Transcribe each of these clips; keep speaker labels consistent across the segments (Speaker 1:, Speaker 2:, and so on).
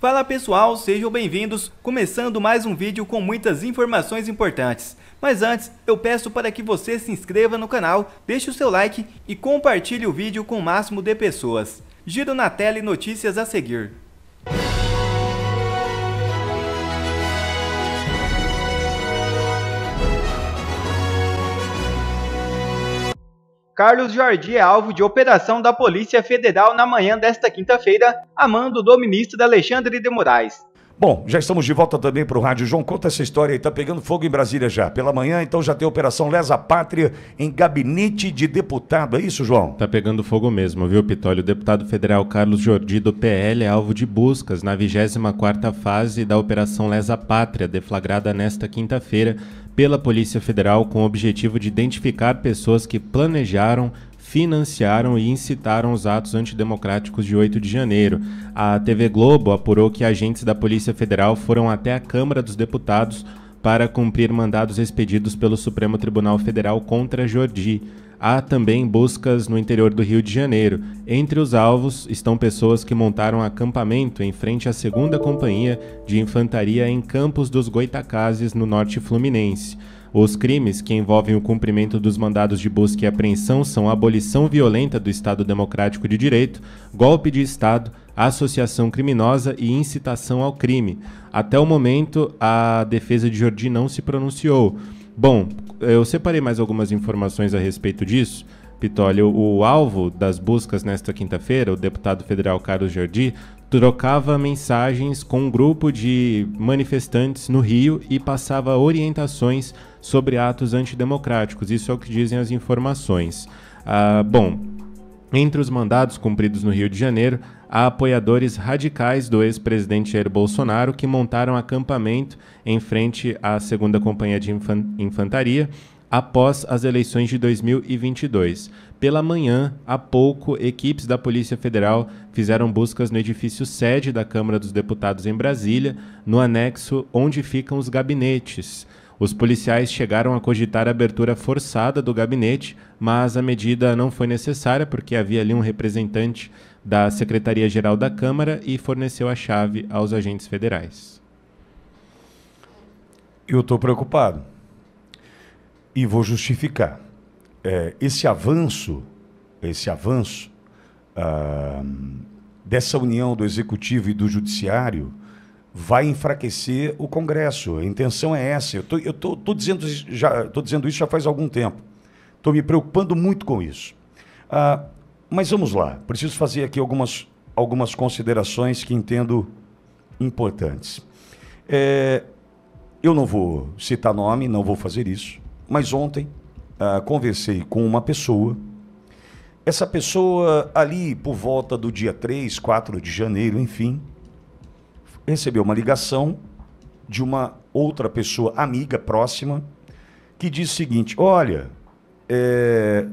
Speaker 1: Fala pessoal, sejam bem-vindos, começando mais um vídeo com muitas informações importantes. Mas antes, eu peço para que você se inscreva no canal, deixe o seu like e compartilhe o vídeo com o máximo de pessoas. Giro na tela e notícias a seguir. Carlos Jordi é alvo de operação da Polícia Federal na manhã desta quinta-feira, a mando do ministro Alexandre de Moraes.
Speaker 2: Bom, já estamos de volta também para o Rádio João. Conta essa história aí, tá pegando fogo em Brasília já. Pela manhã, então, já tem a Operação Lesa Pátria em gabinete de deputado. É isso, João?
Speaker 3: Tá pegando fogo mesmo, viu, Pitólio? O deputado federal Carlos Jordi, do PL, é alvo de buscas na 24ª fase da Operação Lesa Pátria, deflagrada nesta quinta-feira pela Polícia Federal, com o objetivo de identificar pessoas que planejaram, financiaram e incitaram os atos antidemocráticos de 8 de janeiro. A TV Globo apurou que agentes da Polícia Federal foram até a Câmara dos Deputados para cumprir mandados expedidos pelo Supremo Tribunal Federal contra Jordi. Há também buscas no interior do Rio de Janeiro. Entre os alvos estão pessoas que montaram acampamento em frente à 2ª Companhia de Infantaria em Campos dos Goitacazes, no norte fluminense. Os crimes que envolvem o cumprimento dos mandados de busca e apreensão são abolição violenta do Estado Democrático de Direito, golpe de Estado, associação criminosa e incitação ao crime. Até o momento, a defesa de Jordi não se pronunciou. Bom, eu separei mais algumas informações a respeito disso. Pitólio, o alvo das buscas nesta quinta-feira, o deputado federal Carlos Jordi, trocava mensagens com um grupo de manifestantes no Rio e passava orientações sobre atos antidemocráticos. Isso é o que dizem as informações. Bom, entre os mandados cumpridos no Rio de Janeiro, há apoiadores radicais do ex-presidente Jair Bolsonaro que montaram acampamento em frente à 2ª Companhia de Infantaria após as eleições de 2022. Pela manhã, há pouco, equipes da Polícia Federal fizeram buscas no edifício sede da Câmara dos Deputados em Brasília, no anexo onde ficam os gabinetes. Os policiais chegaram a cogitar a abertura forçada do gabinete, mas a medida não foi necessária porque havia ali um representante da Secretaria-Geral da Câmara e forneceu a chave aos agentes federais.
Speaker 2: Eu estou preocupado e vou justificar. Esse avanço dessa união do Executivo e do Judiciário vai enfraquecer o Congresso. A intenção é essa. Eu tô dizendo isso já faz algum tempo. Estou me preocupando muito com isso. Mas vamos lá. Preciso fazer aqui algumas considerações que entendo importantes. Eu não vou citar nome, não vou fazer isso. Mas ontem conversei com uma pessoa. Essa pessoa ali por volta do dia 3, 4 de janeiro, enfim, recebeu uma ligação de uma outra pessoa, amiga, próxima, que disse o seguinte: olha,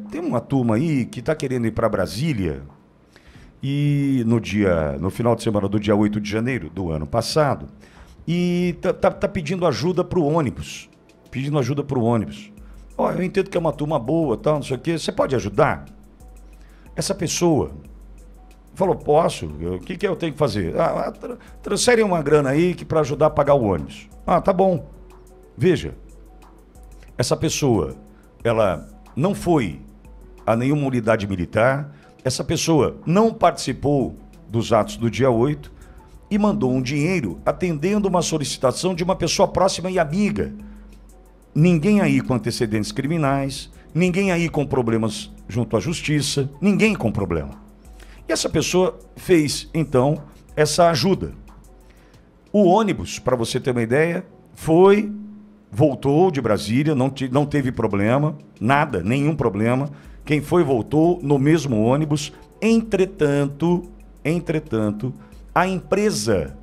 Speaker 2: tem uma turma aí que está querendo ir para Brasília e no final de semana do dia 8 de janeiro do ano passado, e tá pedindo ajuda para o ônibus. Eu entendo que é uma turma boa, tal, não sei o quê. Você pode ajudar? Essa pessoa falou: posso. O que eu tenho que fazer? Transfere uma grana aí para ajudar a pagar o ônibus. Tá bom. Veja, essa pessoa, ela não foi a nenhuma unidade militar, essa pessoa não participou dos atos do dia 8 e mandou um dinheiro atendendo uma solicitação de uma pessoa próxima e amiga. Ninguém aí com antecedentes criminais, ninguém aí com problemas junto à justiça, ninguém com problema. E essa pessoa fez, então, essa ajuda. O ônibus, para você ter uma ideia, voltou de Brasília, não teve problema, nada, nenhum problema. Quem foi, voltou no mesmo ônibus. Entretanto, a empresa,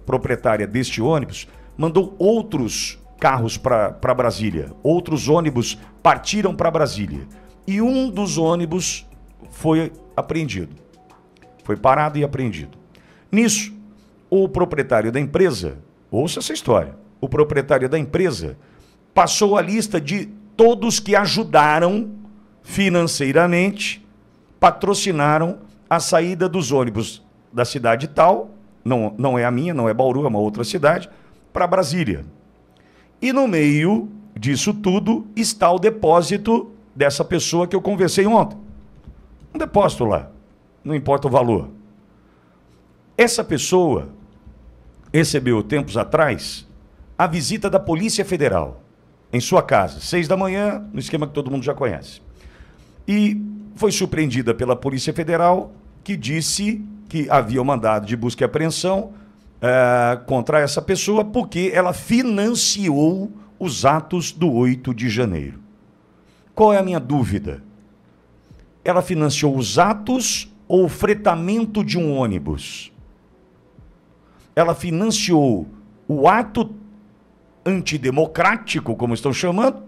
Speaker 2: proprietária deste ônibus, mandou outros carros para Brasília. Outros ônibus partiram para Brasília. E um dos ônibus foi apreendido. Foi parado e apreendido. Nisso, o proprietário da empresa, ouça essa história, o proprietário da empresa passou a lista de todos que ajudaram financeiramente, patrocinaram a saída dos ônibus da cidade tal não é a minha, não é Bauru, é uma outra cidade, para Brasília. E no meio disso tudo está o depósito dessa pessoa que eu conversei ontem. Um depósito lá, não importa o valor. Essa pessoa recebeu, tempos atrás, a visita da Polícia Federal em sua casa, 6 da manhã, no esquema que todo mundo já conhece. E foi surpreendida pela Polícia Federal, que disse que havia um mandado de busca e apreensão contra essa pessoa porque ela financiou os atos do 8 de janeiro. Qual é a minha dúvida? Ela financiou os atos ou o fretamento de um ônibus? Ela financiou o ato antidemocrático, como estão chamando,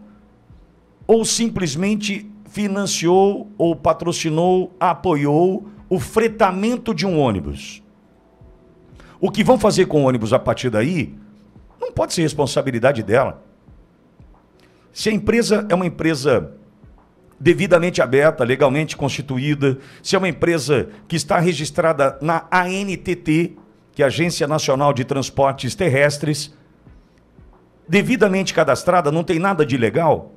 Speaker 2: ou simplesmente financiou ou patrocinou, apoiou o fretamento de um ônibus? O que vão fazer com o ônibus a partir daí não pode ser responsabilidade dela. Se a empresa é uma empresa devidamente aberta, legalmente constituída, se é uma empresa que está registrada na ANTT, que é a Agência Nacional de Transportes Terrestres, devidamente cadastrada, não tem nada de ilegal,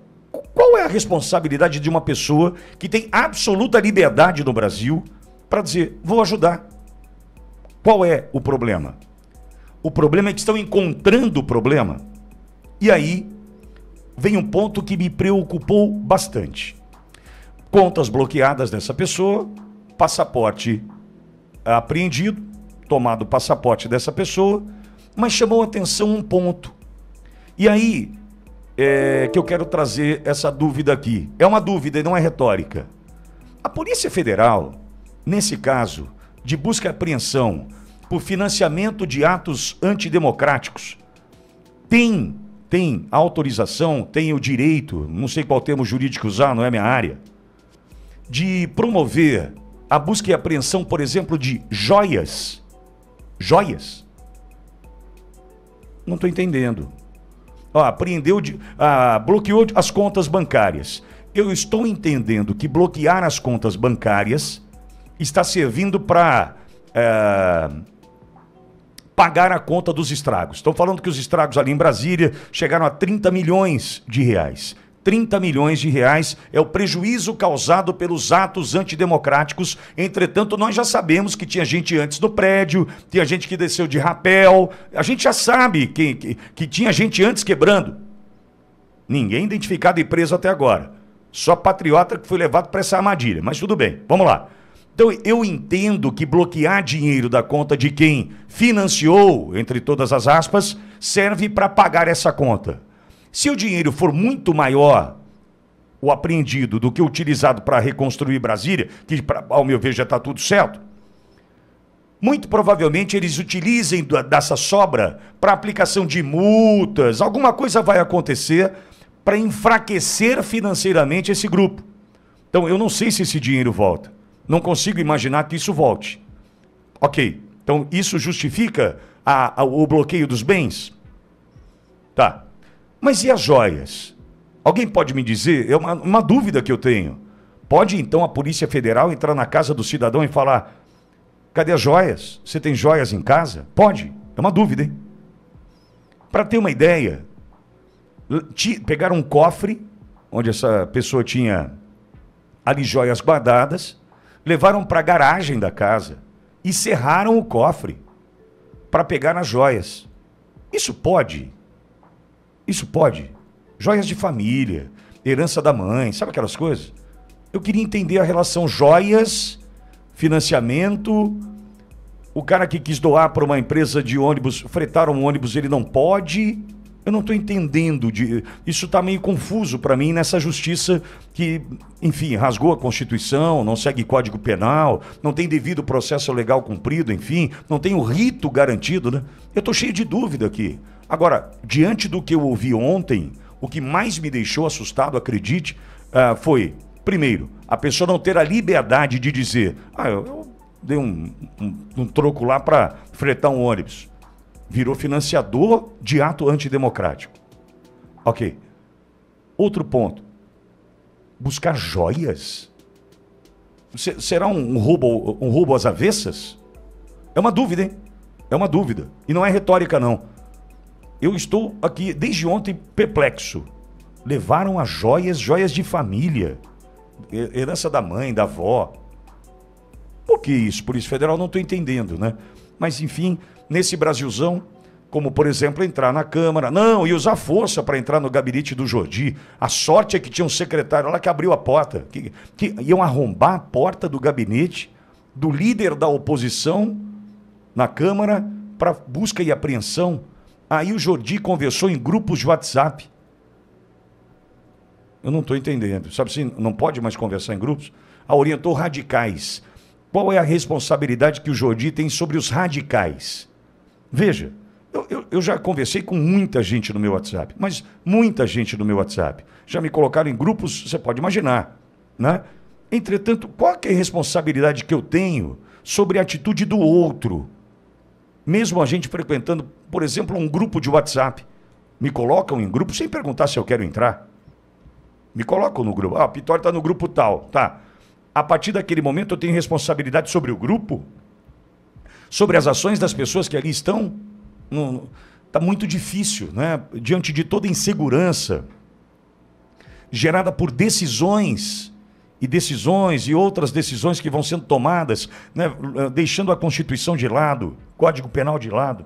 Speaker 2: qual é a responsabilidade de uma pessoa que tem absoluta liberdade no Brasil para dizer, vou ajudar? Qual é o problema? O problema é que estão encontrando o problema. E aí vem um ponto que me preocupou bastante. Contas bloqueadas dessa pessoa, passaporte apreendido, tomado o passaporte dessa pessoa, mas chamou a atenção um ponto. E aí que eu quero trazer essa dúvida aqui. É uma dúvida e não é retórica. A Polícia Federal, nesse caso de busca e apreensão por financiamento de atos antidemocráticos, tem a autorização, tem o direito, não sei qual termo jurídico usar, não é minha área, de promover a busca e apreensão, por exemplo, de joias. Joias? Não estou entendendo. Bloqueou as contas bancárias. Eu estou entendendo que bloquear as contas bancárias está servindo para pagar a conta dos estragos. Estou falando que os estragos ali em Brasília chegaram a 30 milhões de reais. 30 milhões de reais é o prejuízo causado pelos atos antidemocráticos. Entretanto, nós já sabemos que tinha gente antes do prédio, tinha gente que desceu de rapel. A gente já sabe que tinha gente antes quebrando. Ninguém identificado e preso até agora. Só patriota que foi levado para essa armadilha. Mas tudo bem, vamos lá. Então, eu entendo que bloquear dinheiro da conta de quem financiou, entre todas as aspas, serve para pagar essa conta. Se o dinheiro for muito maior, o apreendido, do que o utilizado para reconstruir Brasília, que, ao meu ver, já está tudo certo, muito provavelmente eles utilizem dessa sobra para aplicação de multas, alguma coisa vai acontecer para enfraquecer financeiramente esse grupo. Então, eu não sei se esse dinheiro volta. Não consigo imaginar que isso volte. Ok, então isso justifica o bloqueio dos bens? Tá. Mas e as joias? Alguém pode me dizer? É uma dúvida que eu tenho. Pode então a Polícia Federal entrar na casa do cidadão e falar: cadê as joias? Você tem joias em casa? Pode. É uma dúvida, hein? Para ter uma ideia, pegaram um cofre onde essa pessoa tinha ali joias guardadas, levaram para a garagem da casa e cerraram o cofre para pegar as joias. Isso pode? Isso pode. Joias de família, herança da mãe, sabe aquelas coisas? Eu queria entender a relação joias, financiamento, o cara que quis doar para uma empresa de ônibus, fretar um ônibus, ele não pode. Eu não estou entendendo. Isso está meio confuso para mim nessa justiça que, enfim, rasgou a Constituição, não segue Código Penal, não tem devido processo legal cumprido, enfim, não tem o rito garantido, né? Eu estou cheio de dúvida aqui. Agora, diante do que eu ouvi ontem, o que mais me deixou assustado, acredite, foi, primeiro, a pessoa não ter a liberdade de dizer: eu dei um troco lá para fretar um ônibus. Virou financiador de ato antidemocrático. Ok. Outro ponto. Buscar joias? Será um roubo às avessas? É uma dúvida, hein? É uma dúvida. E não é retórica, não. Eu estou aqui desde ontem perplexo. Levaram as joias de família. Herança da mãe, da avó. Por que isso? Polícia Federal, não estou entendendo, né? Mas, enfim, nesse Brasilzão, como, por exemplo, entrar na Câmara. Não, e usar força para entrar no gabinete do Jordi. A sorte é que tinha um secretário lá que abriu a porta. Que iam arrombar a porta do gabinete do líder da oposição na Câmara para busca e apreensão. Aí o Jordi conversou em grupos de WhatsApp. Eu não estou entendendo. Sabe assim, não pode mais conversar em grupos? Orientou radicais. Qual é a responsabilidade que o Jordi tem sobre os radicais? Veja, eu já conversei com muita gente no meu WhatsApp, mas muita gente no meu WhatsApp. Já me colocaram em grupos, você pode imaginar, né? Entretanto, qual é a responsabilidade que eu tenho sobre a atitude do outro? Mesmo a gente frequentando, por exemplo, um grupo de WhatsApp, me colocam em grupo sem perguntar se eu quero entrar. Me colocam no grupo. Ah, o Pitório está no grupo tal, tá. A partir daquele momento eu tenho responsabilidade sobre o grupo? Sobre as ações das pessoas que ali estão? Está muito difícil, né? Diante de toda insegurança gerada por decisões e outras decisões que vão sendo tomadas, né? Deixando a Constituição de lado, Código Penal de lado.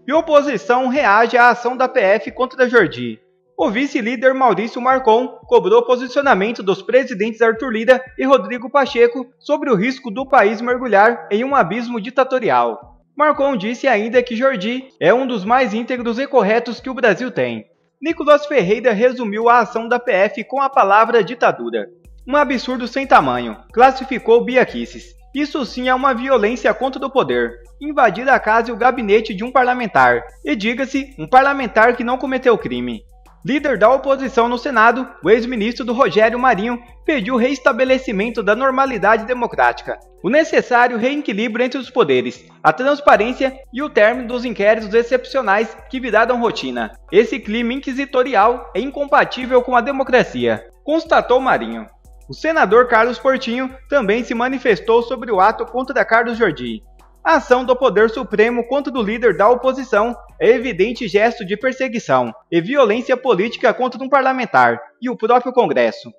Speaker 1: E oposição reage à ação da PF contra Jordi. O vice-líder Maurício Marcon cobrou posicionamento dos presidentes Arthur Lira e Rodrigo Pacheco sobre o risco do país mergulhar em um abismo ditatorial. Marcon disse ainda que Jordi é um dos mais íntegros e corretos que o Brasil tem. Nicolas Ferreira resumiu a ação da PF com a palavra ditadura. Um absurdo sem tamanho, classificou Bia Kicis. Isso sim é uma violência contra o poder. Invadir a casa e o gabinete de um parlamentar. E diga-se, um parlamentar que não cometeu crime. Líder da oposição no Senado, o ex-ministro do Rogério Marinho pediu o reestabelecimento da normalidade democrática, o necessário reequilíbrio entre os poderes, a transparência e o término dos inquéritos excepcionais que viraram rotina. Esse clima inquisitorial é incompatível com a democracia, constatou Marinho. O senador Carlos Portinho também se manifestou sobre o ato contra Carlos Jordi. A ação do Poder Supremo contra o líder da oposição é evidente gesto de perseguição e violência política contra um parlamentar e o próprio Congresso.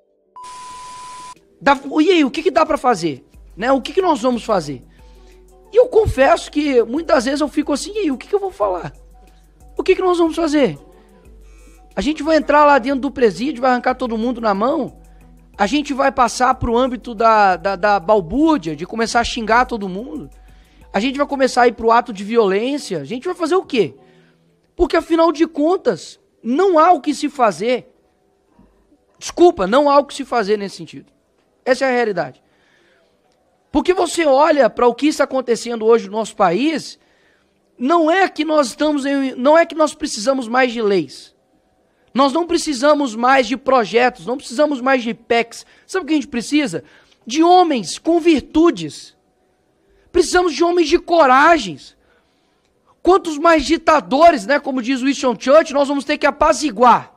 Speaker 4: E aí, o que dá para fazer? Né? O que nós vamos fazer? E eu confesso que muitas vezes eu fico assim, e aí, o que eu vou falar? O que nós vamos fazer? A gente vai entrar lá dentro do presídio, vai arrancar todo mundo na mão? A gente vai passar para o âmbito da balbúrdia, de começar a xingar todo mundo? A gente vai começar a ir para o ato de violência? A gente vai fazer o quê? Porque, afinal de contas, não há o que se fazer. Desculpa, não há o que se fazer nesse sentido. Essa é a realidade. Porque você olha para o que está acontecendo hoje no nosso país, não é que nós precisamos mais de leis. Nós não precisamos mais de projetos, não precisamos mais de PECs. Sabe o que a gente precisa? De homens com virtudes. Precisamos de homens de coragens. Quantos mais ditadores, né, como diz Winston Churchill, nós vamos ter que apaziguar?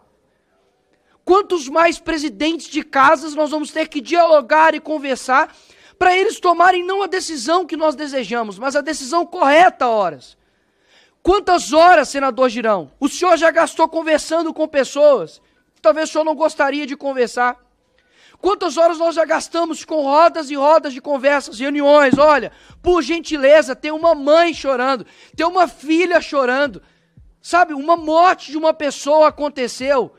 Speaker 4: Quantos mais presidentes de casas nós vamos ter que dialogar e conversar para eles tomarem não a decisão que nós desejamos, mas a decisão correta, horas? Quantas horas, senador Girão, o senhor já gastou conversando com pessoas que talvez o senhor não gostaria de conversar? Quantas horas nós já gastamos com rodas e rodas de conversas, reuniões? Olha, por gentileza, tem uma mãe chorando, tem uma filha chorando, sabe? Uma morte de uma pessoa aconteceu.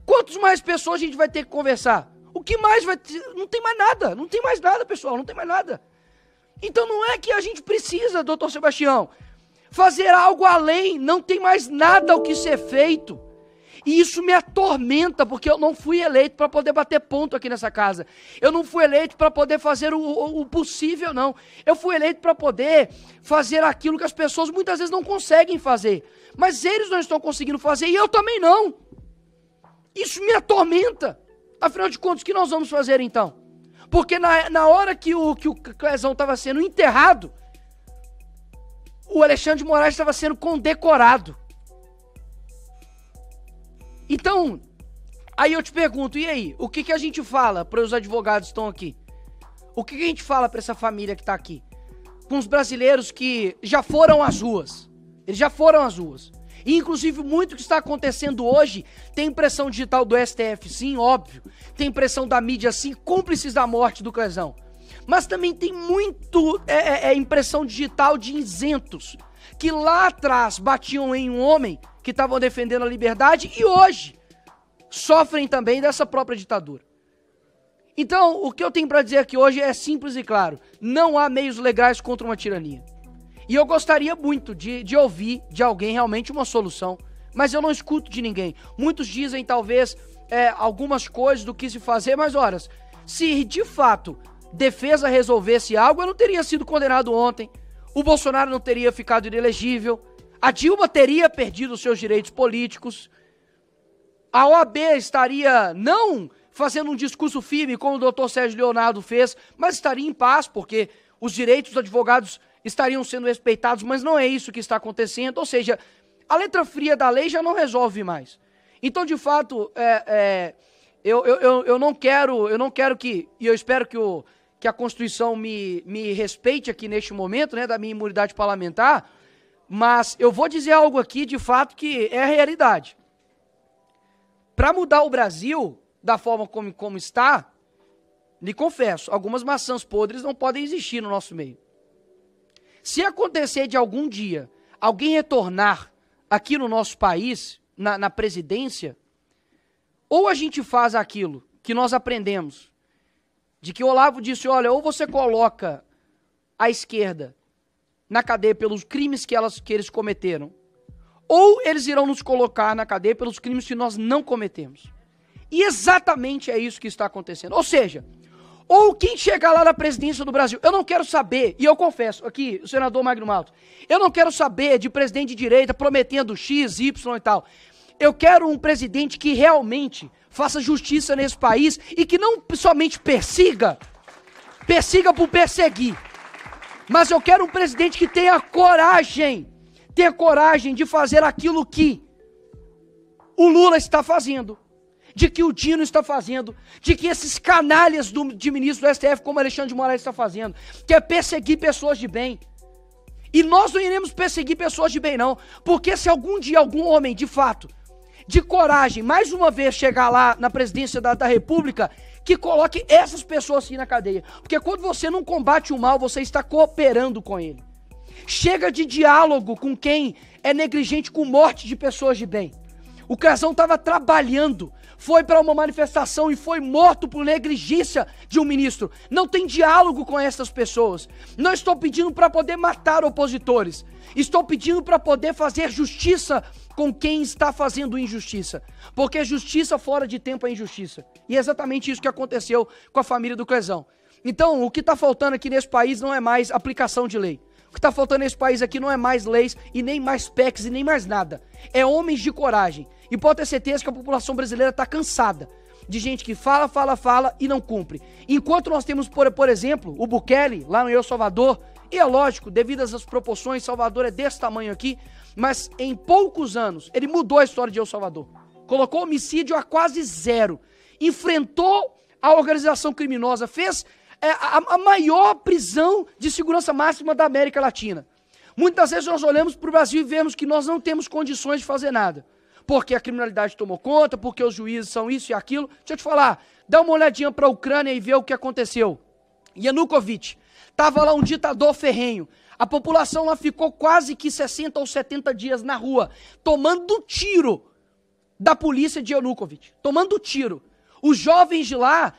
Speaker 4: Quantas mais pessoas a gente vai ter que conversar? O que mais vai ter? Não tem mais nada, pessoal, não tem mais nada. Então não é que a gente precisa, doutor Sebastião, fazer algo além, não tem mais nada ao que ser feito. E isso me atormenta, porque eu não fui eleito para poder bater ponto aqui nessa casa. Eu não fui eleito para poder fazer o possível, não. Eu fui eleito para poder fazer aquilo que as pessoas muitas vezes não conseguem fazer. Mas eles não estão conseguindo fazer e eu também não. Isso me atormenta. Afinal de contas, o que nós vamos fazer então? Porque na hora que o Clezão estava sendo enterrado, o Alexandre de Moraes estava sendo condecorado. Então, aí eu te pergunto, e aí? O que a gente fala para os advogados que estão aqui? O que a gente fala para essa família que está aqui? com os brasileiros que já foram às ruas. Eles já foram às ruas. E, inclusive, muito que está acontecendo hoje tem impressão digital do STF, sim, óbvio. Tem impressão da mídia, sim, cúmplices da morte do Crezão. Mas também tem muito impressão digital de isentos, que lá atrás batiam em um homem que estavam defendendo a liberdade e hoje sofrem também dessa própria ditadura. Então, o que eu tenho para dizer aqui hoje é simples e claro. Não há meios legais contra uma tirania. E eu gostaria muito de ouvir de alguém realmente uma solução, mas eu não escuto de ninguém. Muitos dizem talvez algumas coisas do que se fazer, mas olha, se de fato defesa resolvesse algo, eu não teria sido condenado ontem, o Bolsonaro não teria ficado inelegível, a Dilma teria perdido os seus direitos políticos, a OAB estaria não fazendo um discurso firme como o doutor Sérgio Leonardo fez, mas estaria em paz, porque os direitos dos advogados estariam sendo respeitados, mas não é isso que está acontecendo. Ou seja, a letra fria da lei já não resolve mais. Então, de fato, eu não quero que, e eu espero que a Constituição me respeite aqui neste momento, né, da minha imunidade parlamentar, mas eu vou dizer algo aqui, de fato, que é a realidade. Para mudar o Brasil da forma como está, lhe confesso, algumas maçãs podres não podem existir no nosso meio. Se acontecer de algum dia alguém retornar aqui no nosso país, na presidência, ou a gente faz aquilo que nós aprendemos, de que o Olavo disse, olha, ou você coloca a esquerda na cadeia pelos crimes que eles cometeram, ou eles irão nos colocar na cadeia pelos crimes que nós não cometemos. E exatamente é isso que está acontecendo. Ou seja, ou quem chegar lá na presidência do Brasil, eu não quero saber, e eu confesso, aqui, o senador Magno Malta, eu não quero saber de presidente de direita prometendo X, Y e tal. Eu quero um presidente que realmente faça justiça nesse país e que não somente persiga por perseguir. Mas eu quero um presidente que tenha coragem de fazer aquilo que o Lula está fazendo, de que o Dino está fazendo, de que esses canalhas de ministro do STF, como Alexandre de Moraes está fazendo, que é perseguir pessoas de bem. E nós não iremos perseguir pessoas de bem, não, porque se algum dia algum homem, de fato, de coragem, mais uma vez chegar lá na presidência da República, que coloque essas pessoas assim na cadeia. Porque quando você não combate o mal, você está cooperando com ele. Chega de diálogo com quem é negligente com morte de pessoas de bem. O Crezão estava trabalhando, foi para uma manifestação e foi morto por negligência de um ministro. Não tem diálogo com essas pessoas. Não estou pedindo para poder matar opositores. Estou pedindo para poder fazer justiça com quem está fazendo injustiça. Porque justiça fora de tempo é injustiça. E é exatamente isso que aconteceu com a família do Crezão. Então, o que está faltando aqui nesse país não é mais aplicação de lei. O que está faltando nesse país aqui não é mais leis e nem mais PECs e nem mais nada. É homens de coragem. E pode ter certeza que a população brasileira está cansada de gente que fala e não cumpre. Enquanto nós temos, por exemplo, o Bukele, lá no El Salvador, e é lógico, devido às proporções, Salvador é desse tamanho aqui, mas em poucos anos ele mudou a história de El Salvador. Colocou homicídio a quase zero. Enfrentou a organização criminosa, fez a maior prisão de segurança máxima da América Latina. Muitas vezes nós olhamos para o Brasil e vemos que nós não temos condições de fazer nada. Porque a criminalidade tomou conta, porque os juízes são isso e aquilo. Deixa eu te falar, dá uma olhadinha para a Ucrânia e vê o que aconteceu. Yanukovych, estava lá um ditador ferrenho. A população lá ficou quase que 60 ou 70 dias na rua, tomando tiro da polícia de Yanukovych. Tomando tiro. Os jovens de lá,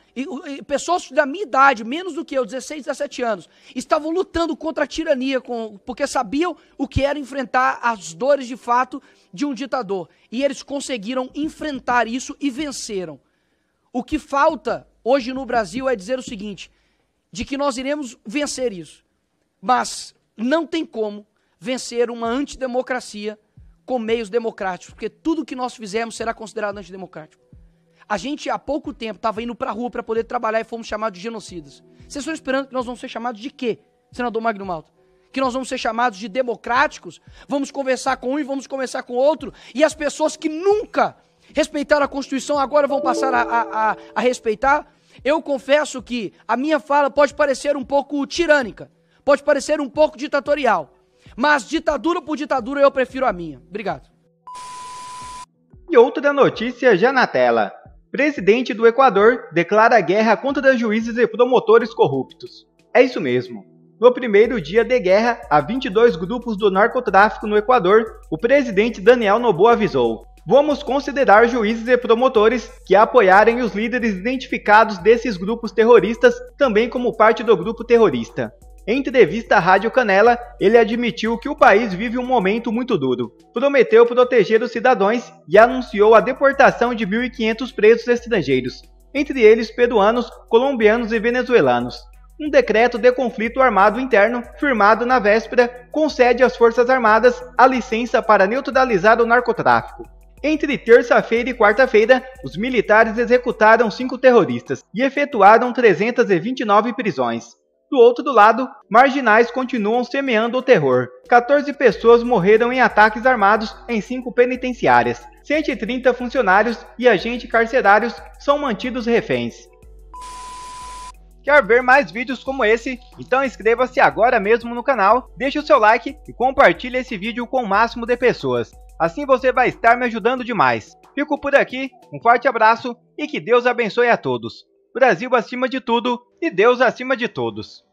Speaker 4: pessoas da minha idade, menos do que eu, 16, 17 anos, estavam lutando contra a tirania, porque sabiam o que era enfrentar as dores de fato de um ditador. E eles conseguiram enfrentar isso e venceram. O que falta hoje no Brasil é dizer o seguinte, de que nós iremos vencer isso. Mas não tem como vencer uma antidemocracia com meios democráticos, porque tudo que nós fizermos será considerado antidemocrático. A gente, há pouco tempo, estava indo para a rua para poder trabalhar e fomos chamados de genocidas. Vocês estão esperando que nós vamos ser chamados de quê, senador Magno Malta? Que nós vamos ser chamados de democráticos? Vamos conversar com um e vamos conversar com o outro? E as pessoas que nunca respeitaram a Constituição agora vão passar a respeitar? Eu confesso que a minha fala pode parecer um pouco tirânica, pode parecer um pouco ditatorial, mas ditadura por ditadura eu prefiro a minha. Obrigado.
Speaker 1: E outra notícia já na tela. Presidente do Equador declara guerra contra juízes e promotores corruptos. É isso mesmo. No primeiro dia de guerra a 22 grupos do narcotráfico no Equador, o presidente Daniel Noboa avisou: vamos considerar juízes e promotores que apoiarem os líderes identificados desses grupos terroristas também como parte do grupo terrorista. Em entrevista à Rádio Canela, ele admitiu que o país vive um momento muito duro, prometeu proteger os cidadãos e anunciou a deportação de 1.500 presos estrangeiros, entre eles peruanos, colombianos e venezuelanos. Um decreto de conflito armado interno, firmado na véspera, concede às Forças Armadas a licença para neutralizar o narcotráfico. Entre terça-feira e quarta-feira, os militares executaram 5 terroristas e efetuaram 329 prisões. Do outro lado, marginais continuam semeando o terror. 14 pessoas morreram em ataques armados em 5 penitenciárias. 130 funcionários e agentes carcerários são mantidos reféns. Quer ver mais vídeos como esse? Então inscreva-se agora mesmo no canal, deixe o seu like e compartilhe esse vídeo com o máximo de pessoas. Assim você vai estar me ajudando demais. Fico por aqui, um forte abraço e que Deus abençoe a todos. Brasil acima de tudo e Deus acima de todos.